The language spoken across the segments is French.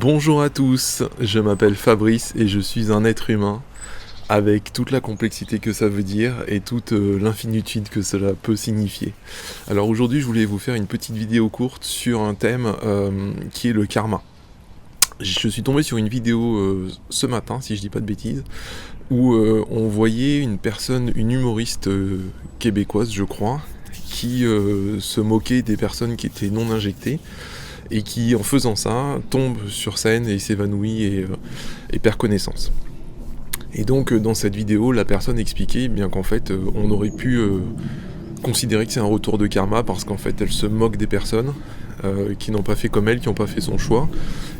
Bonjour à tous, je m'appelle Fabrice et je suis un être humain avec toute la complexité que ça veut dire et toute l'infinitude que cela peut signifier. Alors aujourd'hui je voulais vous faire une petite vidéo courte sur un thème qui est le karma. Je suis tombé sur une vidéo ce matin, si je dis pas de bêtises, où on voyait une personne, une humoriste québécoise je crois, qui se moquait des personnes qui étaient non injectées, et qui, en faisant ça, tombe sur scène et s'évanouit et perd connaissance. Et donc, dans cette vidéo, la personne expliquait bien qu'en fait, on aurait pu considérer que c'est un retour de karma parce qu'en fait, elle se moque des personnes qui n'ont pas fait comme elle, qui n'ont pas fait son choix.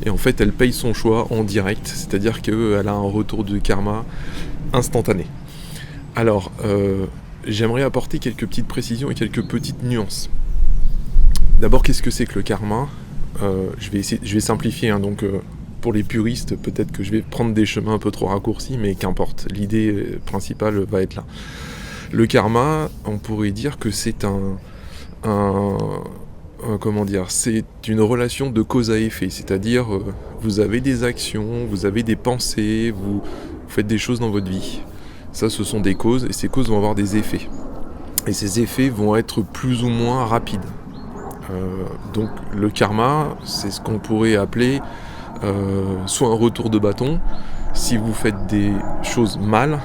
Et en fait, elle paye son choix en direct, c'est-à-dire qu'elle a un retour de karma instantané. Alors, j'aimerais apporter quelques petites précisions et quelques petites nuances. D'abord, qu'est-ce que c'est que le karma ? Je vais simplifier, hein, donc pour les puristes, peut-être que je vais prendre des chemins un peu trop raccourcis, mais qu'importe, l'idée principale va être là. Le karma, on pourrait dire que c'est c'est une relation de cause à effet, c'est-à-dire vous avez des actions, vous avez des pensées, vous faites des choses dans votre vie. Ça, ce sont des causes, et ces causes vont avoir des effets. Et ces effets vont être plus ou moins rapides. Donc le karma, c'est ce qu'on pourrait appeler soit un retour de bâton, si vous faites des choses mal,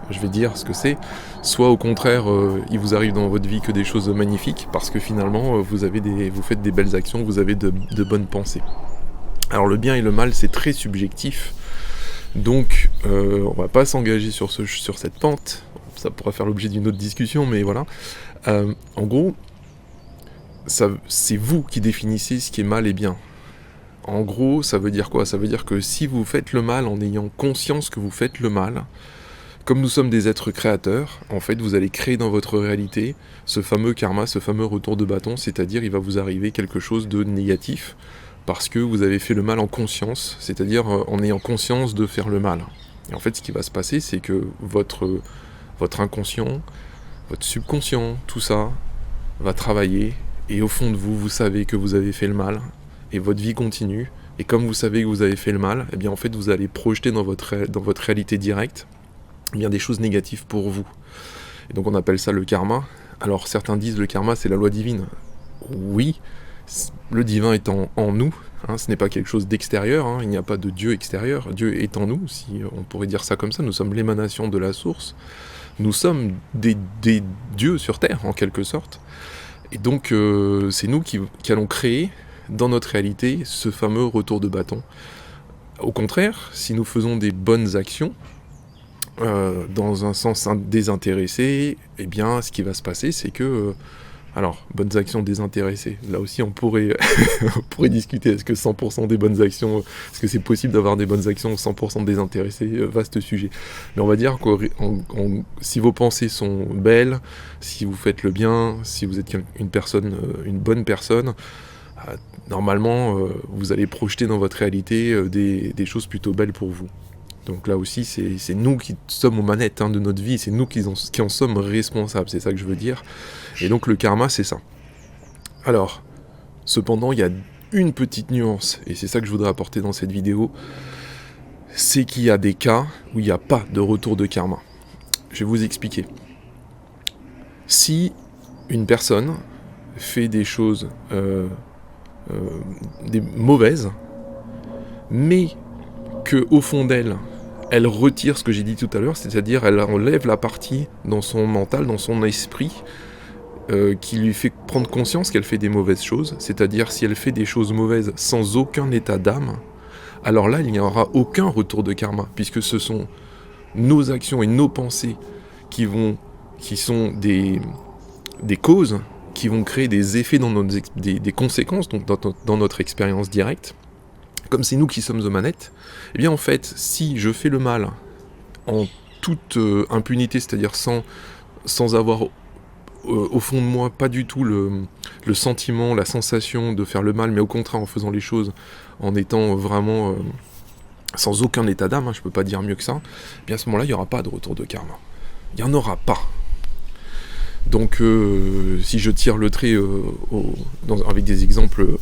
je vais dire ce que c'est, soit au contraire, il vous arrive dans votre vie que des choses magnifiques, parce que finalement, vous faites des belles actions, vous avez de bonnes pensées. Alors le bien et le mal, c'est très subjectif, donc on va pas s'engager sur cette pente, ça pourrait faire l'objet d'une autre discussion, mais voilà. En gros, c'est vous qui définissez ce qui est mal et bien. En gros, ça veut dire quoi ? Ça veut dire que si vous faites le mal en ayant conscience que vous faites le mal, comme nous sommes des êtres créateurs, en fait, vous allez créer dans votre réalité ce fameux karma, ce fameux retour de bâton, c'est-à-dire il va vous arriver quelque chose de négatif parce que vous avez fait le mal en conscience, c'est-à-dire en ayant conscience de faire le mal. Et en fait, ce qui va se passer, c'est que votre inconscient, votre subconscient, tout ça va travailler. Et au fond de vous, vous savez que vous avez fait le mal, et votre vie continue, et comme vous savez que vous avez fait le mal, eh bien en fait vous allez projeter dans votre réalité directe eh bien, des choses négatives pour vous. Et donc on appelle ça le karma. Alors certains disent le karma c'est la loi divine. Oui, le divin est en nous, hein, ce n'est pas quelque chose d'extérieur, hein, il n'y a pas de Dieu extérieur, Dieu est en nous, si on pourrait dire ça comme ça, nous sommes l'émanation de la source, nous sommes des dieux sur terre en quelque sorte. Et donc, c'est nous qui allons créer, dans notre réalité, ce fameux retour de bâton. Au contraire, si nous faisons des bonnes actions, dans un sens désintéressé, eh bien, ce qui va se passer, c'est que... alors, bonnes actions désintéressées. Là aussi, on pourrait discuter. Est-ce que 100% des bonnes actions... Est-ce que c'est possible d'avoir des bonnes actions 100% désintéressées ? Vaste sujet. Mais on va dire que si vos pensées sont belles, si vous faites le bien, si vous êtes une bonne personne, normalement, vous allez projeter dans votre réalité des choses plutôt belles pour vous. Donc là aussi, c'est nous qui sommes aux manettes de notre vie, c'est nous qui en sommes responsables, c'est ça que je veux dire. Et donc le karma, c'est ça. Alors, cependant, il y a une petite nuance, et c'est ça que je voudrais apporter dans cette vidéo, c'est qu'il y a des cas où il n'y a pas de retour de karma. Je vais vous expliquer. Si une personne fait des choses des mauvaises, mais qu'au fond d'elle, elle retire ce que j'ai dit tout à l'heure, c'est-à-dire elle enlève la partie dans son mental, dans son esprit, qui lui fait prendre conscience qu'elle fait des mauvaises choses, c'est-à-dire si elle fait des choses mauvaises sans aucun état d'âme, alors là il n'y aura aucun retour de karma, puisque ce sont nos actions et nos pensées qui sont des causes, qui vont créer des effets des conséquences, donc dans notre expérience directe. Comme c'est nous qui sommes aux manettes, eh bien en fait, si je fais le mal en toute impunité, c'est-à-dire sans avoir au fond de moi pas du tout le sentiment, la sensation de faire le mal, mais au contraire en faisant les choses en étant vraiment sans aucun état d'âme, je peux pas dire mieux que ça, eh bien à ce moment-là, il n'y aura pas de retour de karma. Il n'y en aura pas. Donc si je tire le trait avec des exemples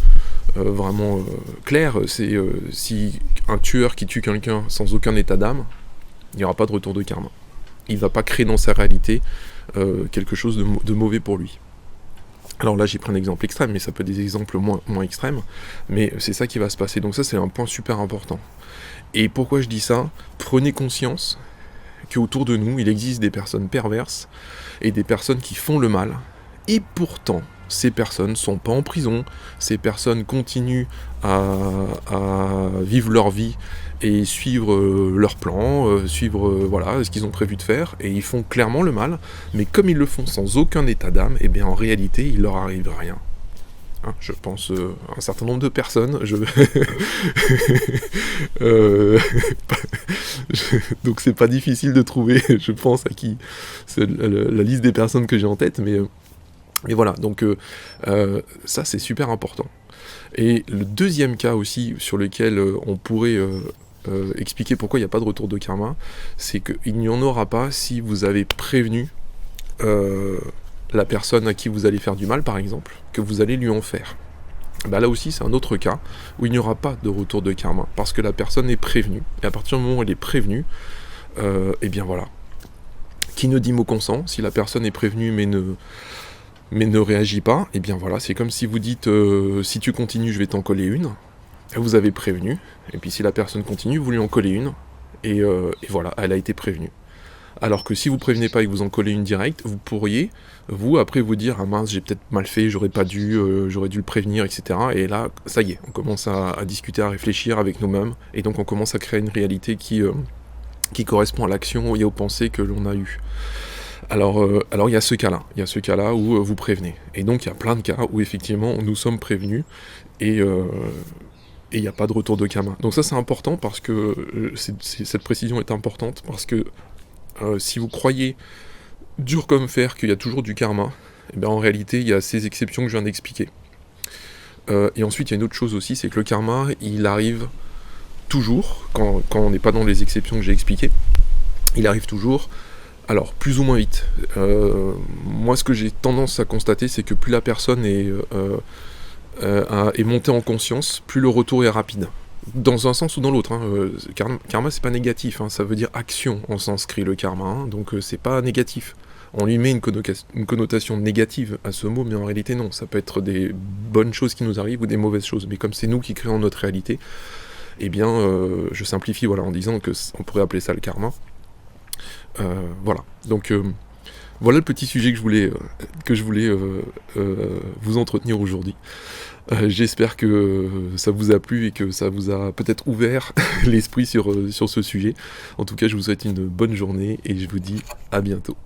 vraiment clair, c'est si un tueur qui tue quelqu'un sans aucun état d'âme, il n'y aura pas de retour de karma. Il ne va pas créer dans sa réalité quelque chose de mauvais pour lui. Alors là, j'ai pris un exemple extrême, mais ça peut être des exemples moins extrêmes, mais c'est ça qui va se passer. Donc ça, c'est un point super important. Et pourquoi je dis ça ? Prenez conscience qu'autour de nous, il existe des personnes perverses et des personnes qui font le mal, et pourtant, ces personnes ne sont pas en prison, ces personnes continuent à vivre leur vie et suivre leur plan, suivre voilà, ce qu'ils ont prévu de faire, et ils font clairement le mal, mais comme ils le font sans aucun état d'âme, et bien en réalité, il leur arrive rien. Hein, je pense à un certain nombre de personnes, donc c'est pas difficile de trouver, je pense, à qui c'est la liste des personnes que j'ai en tête, mais voilà, donc ça c'est super important. Et le deuxième cas aussi sur lequel on pourrait expliquer pourquoi il n'y a pas de retour de karma, c'est qu'il n'y en aura pas si vous avez prévenu la personne à qui vous allez faire du mal, par exemple, que vous allez lui en faire. Bah là aussi c'est un autre cas où il n'y aura pas de retour de karma, parce que la personne est prévenue, et à partir du moment où elle est prévenue, et bien voilà. Qui ne dit mot consent, si la personne est prévenue mais ne réagit pas, et bien voilà, c'est comme si vous dites si tu continues je vais t'en coller une, vous avez prévenu, et puis si la personne continue, vous lui en collez une, et voilà, elle a été prévenue. Alors que si vous prévenez pas et que vous en collez une directe, vous pourriez, vous, après vous dire « Ah mince, j'ai peut-être mal fait, j'aurais dû le prévenir, etc. » Et là, ça y est, on commence à discuter, à réfléchir avec nous-mêmes, et donc on commence à créer une réalité qui correspond à l'action et aux pensées que l'on a eues. Alors il y a ce cas-là où vous prévenez. Et donc il y a plein de cas où effectivement nous sommes prévenus et il n'y a pas de retour de karma. Donc ça c'est important parce que cette précision est importante parce que si vous croyez dur comme fer qu'il y a toujours du karma, eh bien en réalité il y a ces exceptions que je viens d'expliquer. Et ensuite il y a une autre chose aussi, c'est que le karma il arrive toujours, quand on n'est pas dans les exceptions que j'ai expliquées, il arrive toujours. Alors, plus ou moins vite. Moi, ce que j'ai tendance à constater, c'est que plus la personne est montée en conscience, plus le retour est rapide. Dans un sens ou dans l'autre. Hein. Karma, c'est pas négatif. Hein. Ça veut dire action en sanskrit, le karma. Hein. Donc, c'est pas négatif. On lui met une connotation négative à ce mot, mais en réalité, non. Ça peut être des bonnes choses qui nous arrivent ou des mauvaises choses. Mais comme c'est nous qui créons notre réalité, eh bien, je simplifie en disant qu'on pourrait appeler ça le karma. Voilà, donc voilà le petit sujet que je voulais vous entretenir aujourd'hui. J'espère que ça vous a plu et que ça vous a peut-être ouvert l'esprit sur ce sujet. En tout cas, je vous souhaite une bonne journée et je vous dis à bientôt.